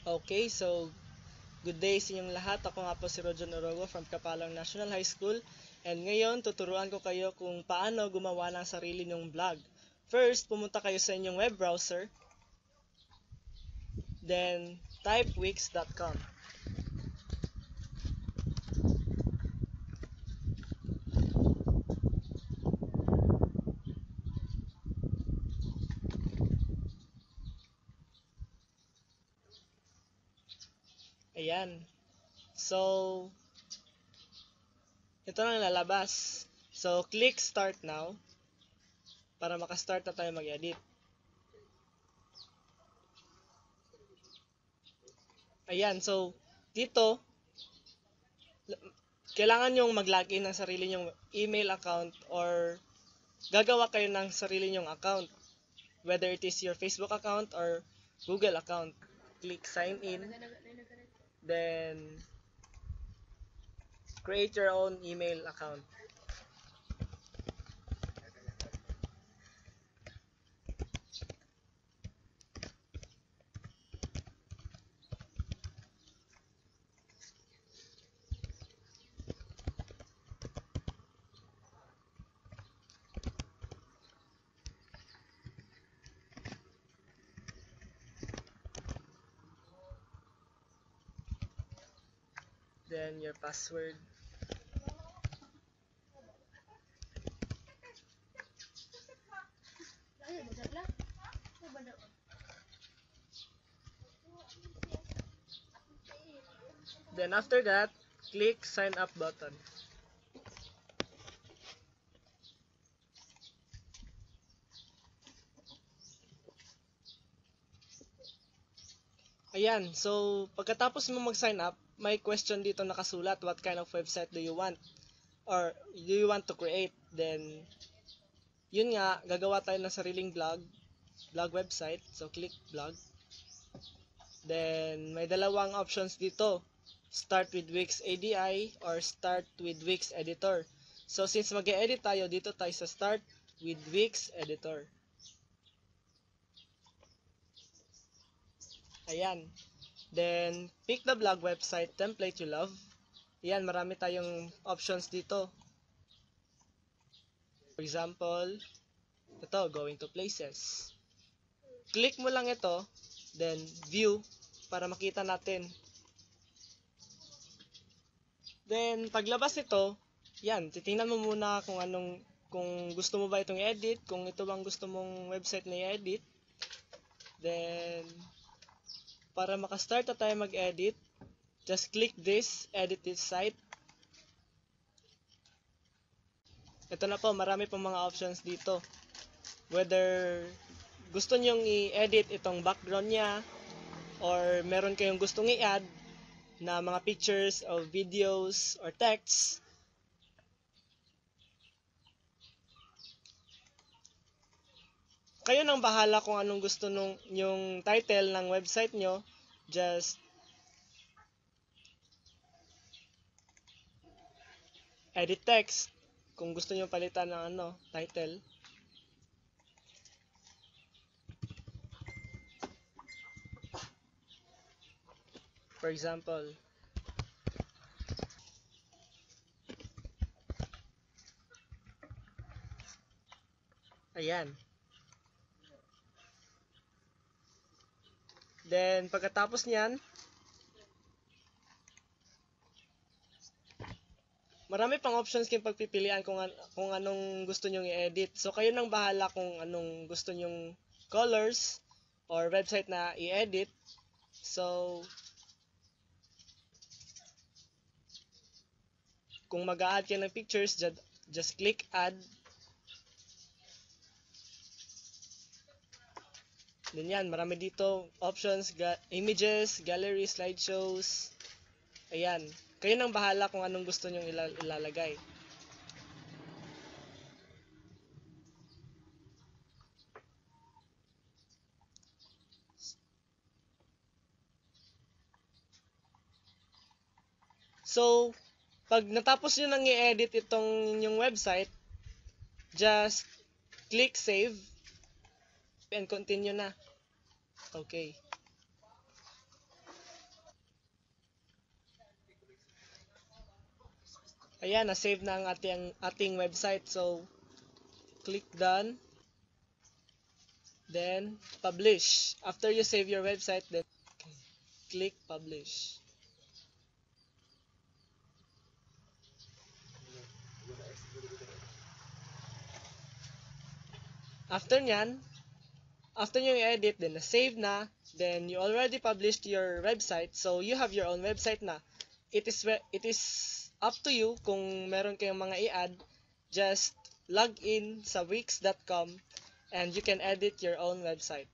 Okay, so good day sa inyong lahat. Ako nga po si Rojon Orogo from Kapalang National High School. And ngayon, tuturuan ko kayo kung paano gumawa ng sarili nyong vlog. First, pumunta kayo sa inyong web browser. Then, type wix.com. Ayan. So, ito na lalabas. So, click start now para makastart na tayo mag-edit. Ayan, so dito kailangan nyong mag-login ng sarili nyong email account or gagawa kayo ng sarili nyong account, whether it is your Facebook account or Google account. Click sign in, then create your own email account. Then your password. Then after that, click sign up button. Ayan, so pagkatapos mo mag-sign up, may question dito nakasulat, what kind of website do you want? Or do you want to create? Then, yun nga, gagawa tayo ng sariling blog website. So, click blog. Then, may dalawang options dito. Start with Wix ADI or start with Wix Editor. So, since mag-e-edit tayo, dito tayo sa start with Wix Editor. Ayan. Then, pick the blog website template you love. Ayan, marami tayong options dito. For example, ito, going to places. Click mo lang ito, then view, para makita natin. Then, paglabas ito, yan, titingnan mo muna kung gusto mo ba itong i-edit, kung ito bang gusto mong website na i-edit. Then, para makastart na tayo mag-edit, just click this, edit this site. Ito na po, marami pong mga options dito. Whether gusto nyong i-edit itong background niya, or meron kayong gustong i-add na mga pictures or videos or texts, kayo nang bahala kung anong gusto yung title ng website nyo. Just edit text kung gusto nyo palitan ng title. For example, ayan. Then, pagkatapos niyan, marami pang options kayong pagpipilian kung anong gusto nyong i-edit. So, kayo nang bahala kung anong gusto nyong colors or website na i-edit. So, kung mag-a-add kayo ng pictures, just click add. Then yan, marami dito options, images, gallery, slideshows. Ayan, kayo nang bahala kung anong gusto nyong ilalagay. So, pag natapos nyo nang i-edit itong yung website, just click save and continue na. Okay. Ayan, na-save na ang ating website. So, click done. Then, publish. After you save your website, then click publish. After nyan, after nyo i-edit, then na-save na, then you already published your website, so you have your own website na. It is up to you kung meron kayong mga i-add. Just log in sa wix.com and you can edit your own website.